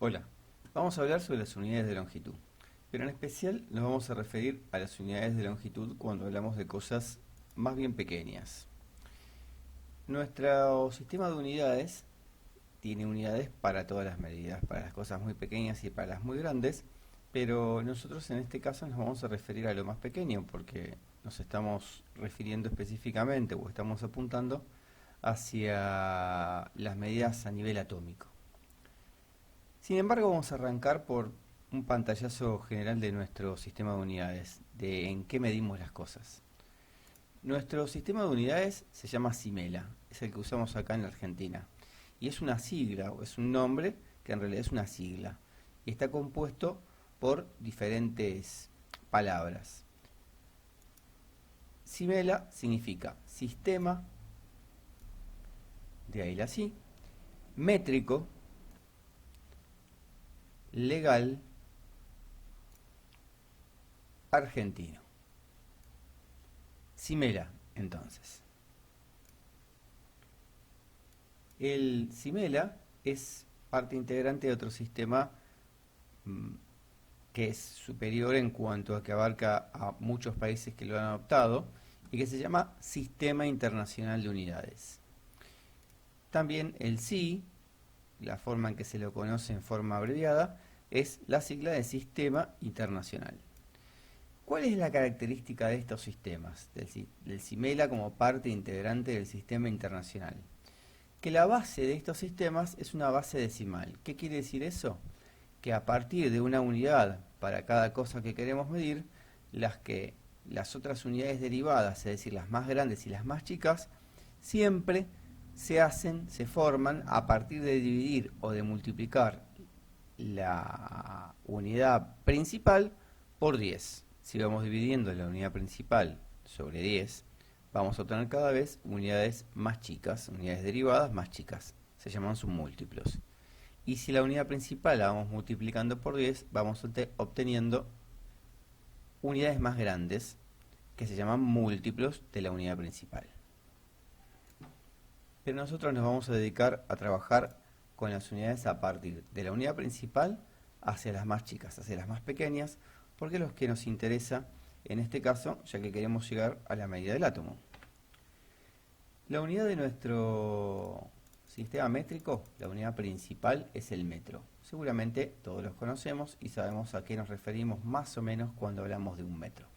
Hola, vamos a hablar sobre las unidades de longitud, pero en especial nos vamos a referir a las unidades de longitud cuando hablamos de cosas más bien pequeñas. Nuestro sistema de unidades tiene unidades para todas las medidas, para las cosas muy pequeñas y para las muy grandes, pero nosotros en este caso nos vamos a referir a lo más pequeño porque nos estamos refiriendo específicamente o estamos apuntando hacia las medidas a nivel atómico. Sin embargo, vamos a arrancar por un pantallazo general de nuestro sistema de unidades, de en qué medimos las cosas. Nuestro sistema de unidades se llama CIMELA, es el que usamos acá en la Argentina. Y es una sigla, o es un nombre que en realidad es una sigla. Y está compuesto por diferentes palabras. CIMELA significa sistema, de ahí la sí, métrico, legal, argentino. CIMELA, entonces. El CIMELA es parte integrante de otro sistema que es superior en cuanto a que abarca a muchos países que lo han adoptado y que se llama Sistema Internacional de Unidades. También el SI, la forma en que se lo conoce en forma abreviada, es la sigla de Sistema Internacional. ¿Cuál es la característica de estos sistemas, del CIMELA como parte integrante del Sistema Internacional? Que la base de estos sistemas es una base decimal. ¿Qué quiere decir eso? Que a partir de una unidad para cada cosa que queremos medir, las otras unidades derivadas, es decir, las más grandes y las más chicas, siempre se forman a partir de dividir o de multiplicar la unidad principal por 10. Si vamos dividiendo la unidad principal sobre 10, vamos a obtener cada vez unidades más chicas, unidades derivadas más chicas. Se llaman submúltiplos. Y si la unidad principal la vamos multiplicando por 10, vamos obteniendo unidades más grandes, que se llaman múltiplos de la unidad principal. Pero nosotros nos vamos a dedicar a trabajar con las unidades a partir de la unidad principal hacia las más chicas, hacia las más pequeñas, porque es lo que nos interesa en este caso, ya que queremos llegar a la medida del átomo. La unidad de nuestro sistema métrico, la unidad principal, es el metro. Seguramente todos los conocemos y sabemos a qué nos referimos más o menos cuando hablamos de un metro.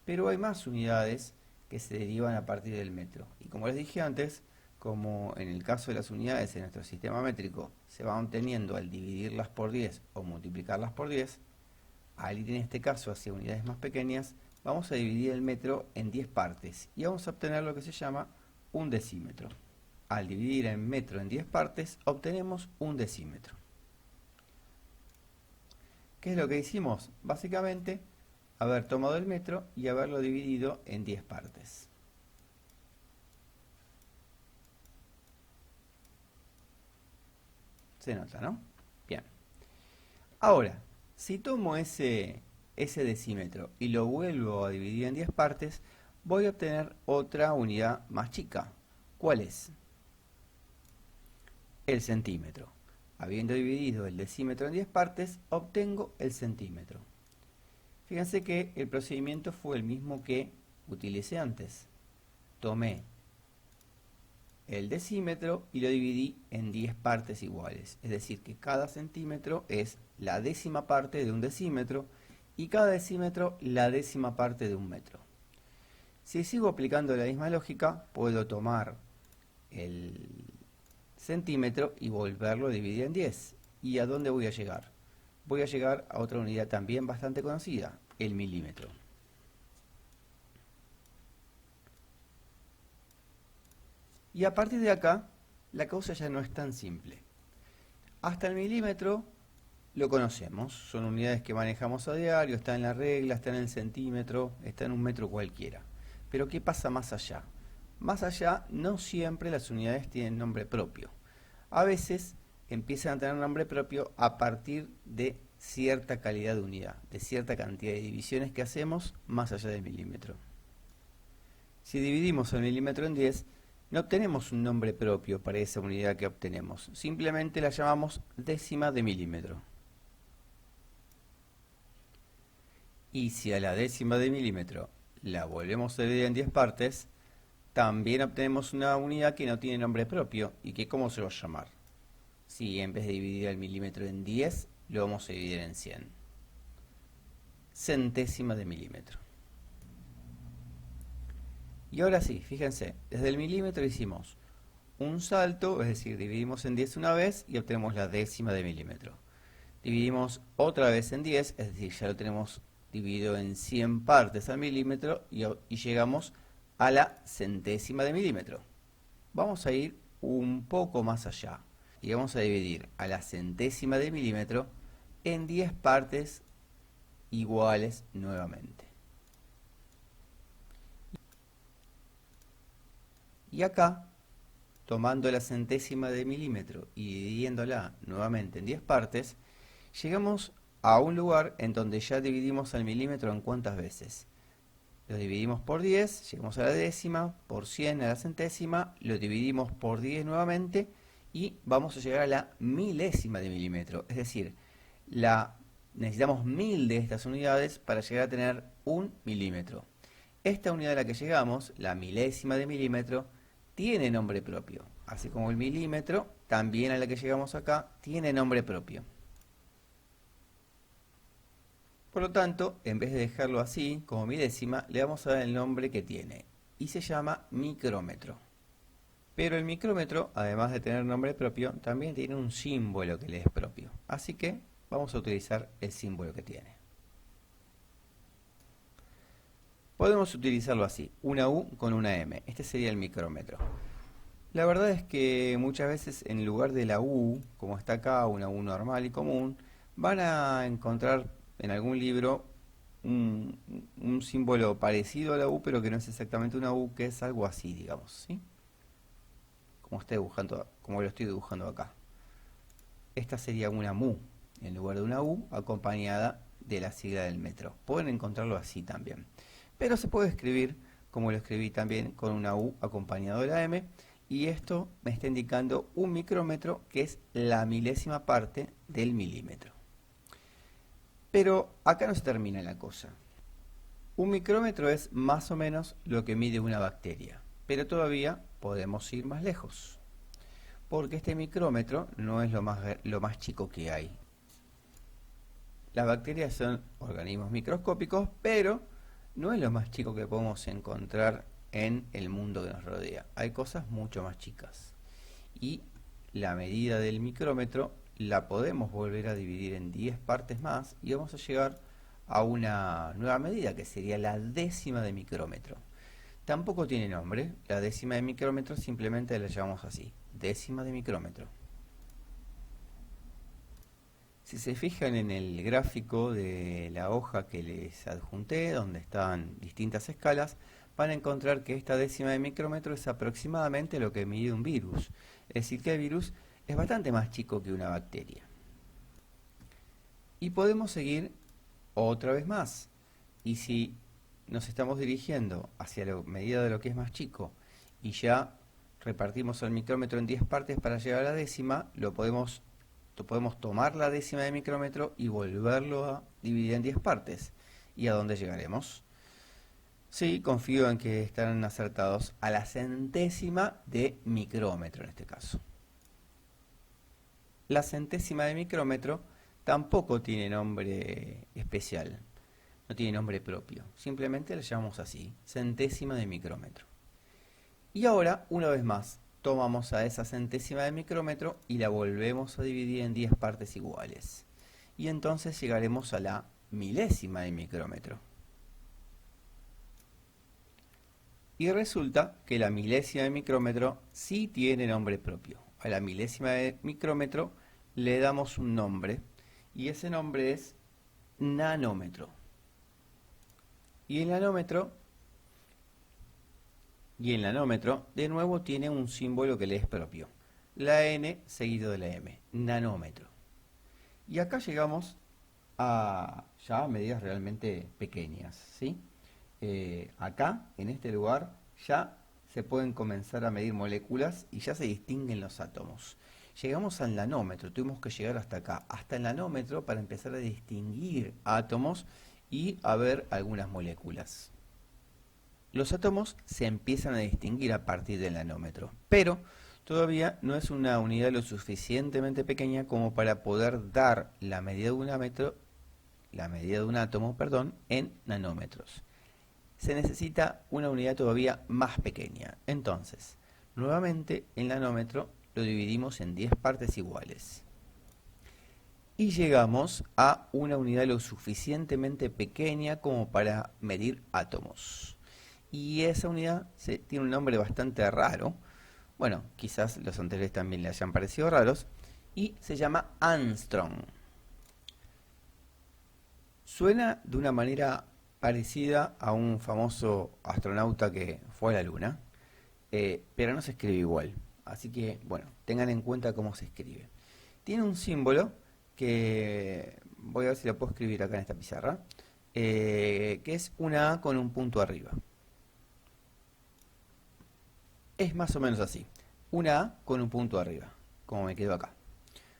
Pero hay más unidades que se derivan a partir del metro. Y como les dije antes, como en el caso de las unidades en nuestro sistema métrico se van obteniendo al dividirlas por 10 o multiplicarlas por 10, al ir en este caso hacia unidades más pequeñas, vamos a dividir el metro en 10 partes y vamos a obtener lo que se llama un decímetro. Al dividir el metro en 10 partes, obtenemos un decímetro. ¿Qué es lo que hicimos? Básicamente, haber tomado el metro y haberlo dividido en 10 partes. Se nota, ¿no? Bien. Ahora, si tomo ese decímetro y lo vuelvo a dividir en 10 partes, voy a obtener otra unidad más chica. ¿Cuál es? El centímetro. Habiendo dividido el decímetro en 10 partes, obtengo el centímetro. Fíjense que el procedimiento fue el mismo que utilicé antes. Tomé el decímetro y lo dividí en 10 partes iguales. Es decir, que cada centímetro es la décima parte de un decímetro y cada decímetro la décima parte de un metro. Si sigo aplicando la misma lógica, puedo tomar el centímetro y volverlo a dividir en 10. ¿Y a dónde voy a llegar? Voy a llegar a otra unidad también bastante conocida, el milímetro. Y a partir de acá, la cosa ya no es tan simple. Hasta el milímetro lo conocemos, son unidades que manejamos a diario, está en la regla, está en el centímetro, está en un metro cualquiera. Pero ¿qué pasa más allá? Más allá, no siempre las unidades tienen nombre propio. A veces empiezan a tener nombre propio a partir de cierta calidad de unidad, de cierta cantidad de divisiones que hacemos más allá del milímetro. Si dividimos el milímetro en 10, No tenemos un nombre propio para esa unidad que obtenemos, simplemente la llamamos décima de milímetro. Y si a la décima de milímetro la volvemos a dividir en 10 partes, también obtenemos una unidad que no tiene nombre propio y que ¿cómo se va a llamar? Si en vez de dividir el milímetro en 10, lo vamos a dividir en 100. Centésima de milímetro. Y ahora sí, fíjense, desde el milímetro hicimos un salto, es decir, dividimos en 10 una vez y obtenemos la décima de milímetro. Dividimos otra vez en 10, es decir, ya lo tenemos dividido en 100 partes al milímetro y llegamos a la centésima de milímetro. Vamos a ir un poco más allá y vamos a dividir a la centésima de milímetro en 10 partes iguales nuevamente. Y acá, tomando la centésima de milímetro y dividiéndola nuevamente en 10 partes, llegamos a un lugar en donde ya dividimos al milímetro en cuántas veces. Lo dividimos por 10, llegamos a la décima, por 100 a la centésima, lo dividimos por 10 nuevamente y vamos a llegar a la milésima de milímetro. Es decir, necesitamos 1000 de estas unidades para llegar a tener un milímetro. Esta unidad a la que llegamos, la milésima de milímetro, tiene nombre propio. Así como el milímetro, también a la que llegamos acá, tiene nombre propio. Por lo tanto, en vez de dejarlo así, como milésima, le vamos a dar el nombre que tiene. Y se llama micrómetro. Pero el micrómetro, además de tener nombre propio, también tiene un símbolo que le es propio. Así que vamos a utilizar el símbolo que tiene. Podemos utilizarlo así, una U con una M. Este sería el micrómetro. La verdad es que muchas veces en lugar de la U, como está acá, una U normal y común, van a encontrar en algún libro un símbolo parecido a la U, pero que no es exactamente una U, que es algo así, digamos, ¿sí? Como lo estoy dibujando acá. Esta sería una MU, en lugar de una U, acompañada de la sigla del metro. Pueden encontrarlo así también. Pero se puede escribir, como lo escribí también, con una U acompañado de la M, y esto me está indicando un micrómetro, que es la milésima parte del milímetro. Pero acá no se termina la cosa. Un micrómetro es más o menos lo que mide una bacteria, pero todavía podemos ir más lejos, porque este micrómetro no es lo más chico que hay. Las bacterias son organismos microscópicos, pero no es lo más chico que podemos encontrar en el mundo que nos rodea. Hay cosas mucho más chicas. Y la medida del micrómetro la podemos volver a dividir en 10 partes más y vamos a llegar a una nueva medida que sería la décima de micrómetro. Tampoco tiene nombre, la décima de micrómetro simplemente la llamamos así, décima de micrómetro. Si se fijan en el gráfico de la hoja que les adjunté, donde están distintas escalas, van a encontrar que esta décima de micrómetro es aproximadamente lo que mide un virus. Es decir, que el virus es bastante más chico que una bacteria. Y podemos seguir otra vez más. Y si nos estamos dirigiendo hacia la medida de lo que es más chico y ya repartimos el micrómetro en 10 partes para llegar a la décima, podemos tomar la décima de micrómetro y volverlo a dividir en 10 partes. ¿Y a dónde llegaremos? Sí, confío en que estarán acertados, a la centésima de micrómetro en este caso. La centésima de micrómetro tampoco tiene nombre especial, no tiene nombre propio, simplemente la llamamos así, centésima de micrómetro. Y ahora, una vez más, tomamos a esa centésima de micrómetro y la volvemos a dividir en 10 partes iguales. Y entonces llegaremos a la milésima de micrómetro. Y resulta que la milésima de micrómetro sí tiene nombre propio. A la milésima de micrómetro le damos un nombre y ese nombre es nanómetro. Y el nanómetro de nuevo tiene un símbolo que le es propio. La N seguido de la M, nanómetro. Y acá llegamos a ya medidas realmente pequeñas, ¿sí? Acá, en este lugar, ya se pueden comenzar a medir moléculas y ya se distinguen los átomos. Llegamos al nanómetro, tuvimos que llegar hasta acá, hasta el nanómetro para empezar a distinguir átomos y a ver algunas moléculas. Los átomos se empiezan a distinguir a partir del nanómetro, pero todavía no es una unidad lo suficientemente pequeña como para poder dar la medida de un átomo, en nanómetros. Se necesita una unidad todavía más pequeña. Entonces, nuevamente el nanómetro lo dividimos en 10 partes iguales. Y llegamos a una unidad lo suficientemente pequeña como para medir átomos. Y esa unidad tiene un nombre bastante raro. Bueno, quizás los anteriores también le hayan parecido raros. Y se llama Angstrom. Suena de una manera parecida a un famoso astronauta que fue a la Luna, pero no se escribe igual. Así que, bueno, tengan en cuenta cómo se escribe. Tiene un símbolo que voy a ver si lo puedo escribir acá en esta pizarra, que es una A con un punto arriba. Es más o menos así, una A con un punto arriba, como me quedó acá.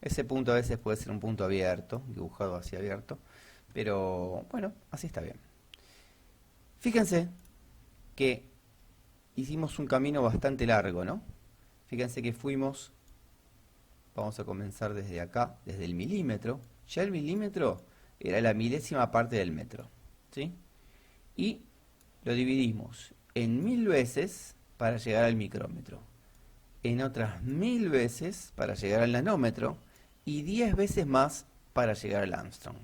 Ese punto a veces puede ser un punto abierto, dibujado así abierto, pero bueno, así está bien. Fíjense que hicimos un camino bastante largo, ¿no? Fíjense que fuimos, vamos a comenzar desde acá, desde el milímetro. Ya el milímetro era la milésima parte del metro, ¿sí? Y lo dividimos en 1000 veces para llegar al micrómetro, en otras 1000 veces para llegar al nanómetro y 10 veces más para llegar al Angstrom.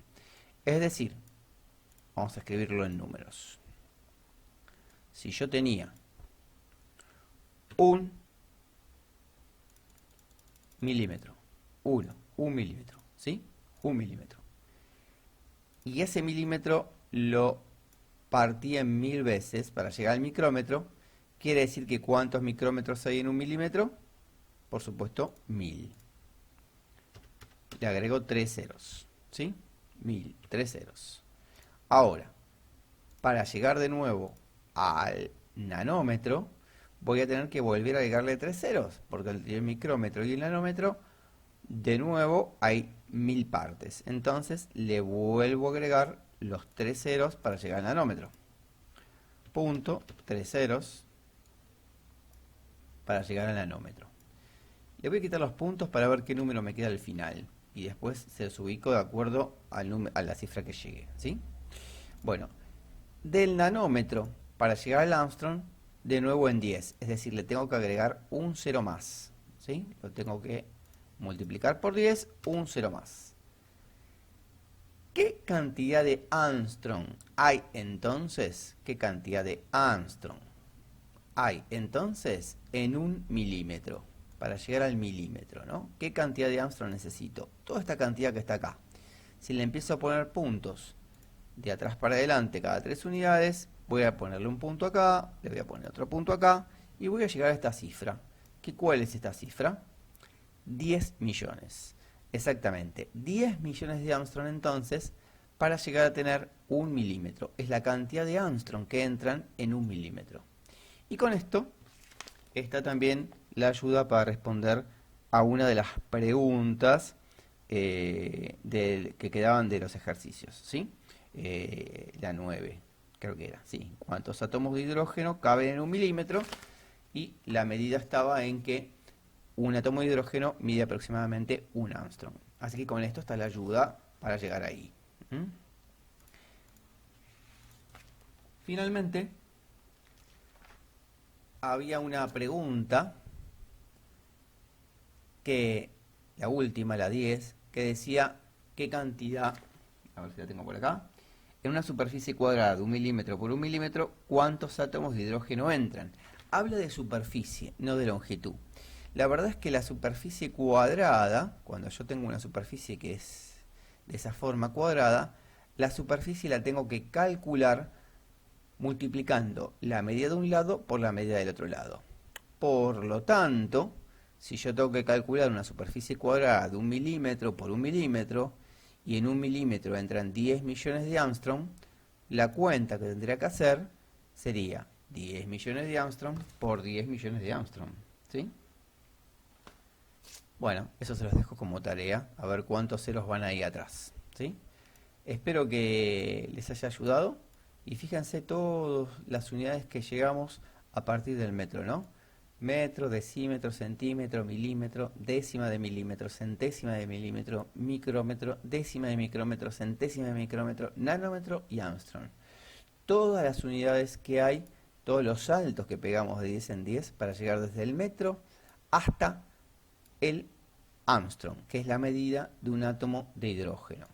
Es decir, vamos a escribirlo en números. Si yo tenía un milímetro, un milímetro, ¿sí? Un milímetro. Y ese milímetro lo partí en 1000 veces para llegar al micrómetro. Quiere decir que ¿cuántos micrómetros hay en un milímetro? Por supuesto, 1000. Le agrego 3 ceros, ¿sí? 1000, 3 ceros. Ahora, para llegar de nuevo al nanómetro, voy a tener que volver a agregarle 3 ceros, porque el micrómetro y el nanómetro, de nuevo, hay 1000 partes. Entonces, le vuelvo a agregar los 3 ceros para llegar al nanómetro. Punto, 3 ceros para llegar al nanómetro. Le voy a quitar los puntos para ver qué número me queda al final. Y después se los ubico de acuerdo a la cifra que llegue, ¿sí? Bueno, del nanómetro para llegar al Angstrom, de nuevo en 10. Es decir, le tengo que agregar un 0 más, ¿sí? Lo tengo que multiplicar por 10, un 0 más. ¿Qué cantidad de Angstrom hay entonces? ¿Qué cantidad de Angstrom hay entonces en un milímetro? Para llegar al milímetro, ¿no? ¿Qué cantidad de Angstrom necesito? Toda esta cantidad que está acá. Si le empiezo a poner puntos de atrás para adelante cada 3 unidades, voy a ponerle un punto acá, le voy a poner otro punto acá, y voy a llegar a esta cifra. ¿Cuál es esta cifra? 10 millones. Exactamente, 10 millones de Angstrom entonces, para llegar a tener un milímetro. Es la cantidad de Angstrom que entran en un milímetro. Y con esto está también la ayuda para responder a una de las preguntas que quedaban de los ejercicios, ¿sí? La 9, creo que era, ¿sí? ¿Cuántos átomos de hidrógeno caben en un milímetro? Y la medida estaba en que un átomo de hidrógeno mide aproximadamente un Angstrom. Así que con esto está la ayuda para llegar ahí. Finalmente, había una pregunta que, la última, la 10, que decía qué cantidad, a ver si la tengo por acá, en una superficie cuadrada de 1 milímetro por 1 milímetro, ¿cuántos átomos de hidrógeno entran? Habla de superficie, no de longitud. La verdad es que la superficie cuadrada, cuando yo tengo una superficie que es de esa forma cuadrada, la superficie la tengo que calcular multiplicando la medida de un lado por la medida del otro lado. Por lo tanto, si yo tengo que calcular una superficie cuadrada de 1 milímetro por 1 milímetro, y en 1 milímetro entran 10 millones de Angstrom, la cuenta que tendría que hacer sería 10 millones de Armstrong por 10 millones de Armstrong, ¿sí? Bueno, eso se los dejo como tarea, a ver cuántos ceros van ahí atrás, ¿sí? Espero que les haya ayudado y fíjense todas las unidades que llegamos a partir del metro, ¿no? Metro, decímetro, centímetro, milímetro, décima de milímetro, centésima de milímetro, micrómetro, décima de micrómetro, centésima de micrómetro, nanómetro y Armstrong. Todas las unidades que hay, todos los saltos que pegamos de 10 en 10 para llegar desde el metro hasta el Armstrong, que es la medida de un átomo de hidrógeno.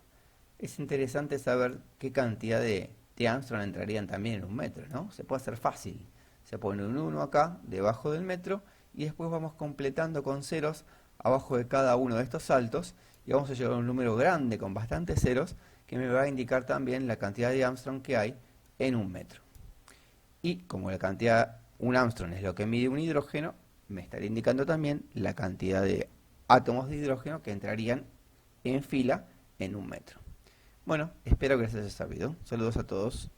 Es interesante saber qué cantidad de Armstrong entrarían también en un metro, ¿no? Se puede hacer fácil. Se pone un 1 acá, debajo del metro, y después vamos completando con ceros abajo de cada uno de estos saltos, y vamos a llegar a un número grande con bastantes ceros, que me va a indicar también la cantidad de Armstrong que hay en un metro. Y como la cantidad, un Armstrong es lo que mide un hidrógeno, me estaría indicando también la cantidad de átomos de hidrógeno que entrarían en fila en un metro. Bueno, espero que les haya servido. Saludos a todos.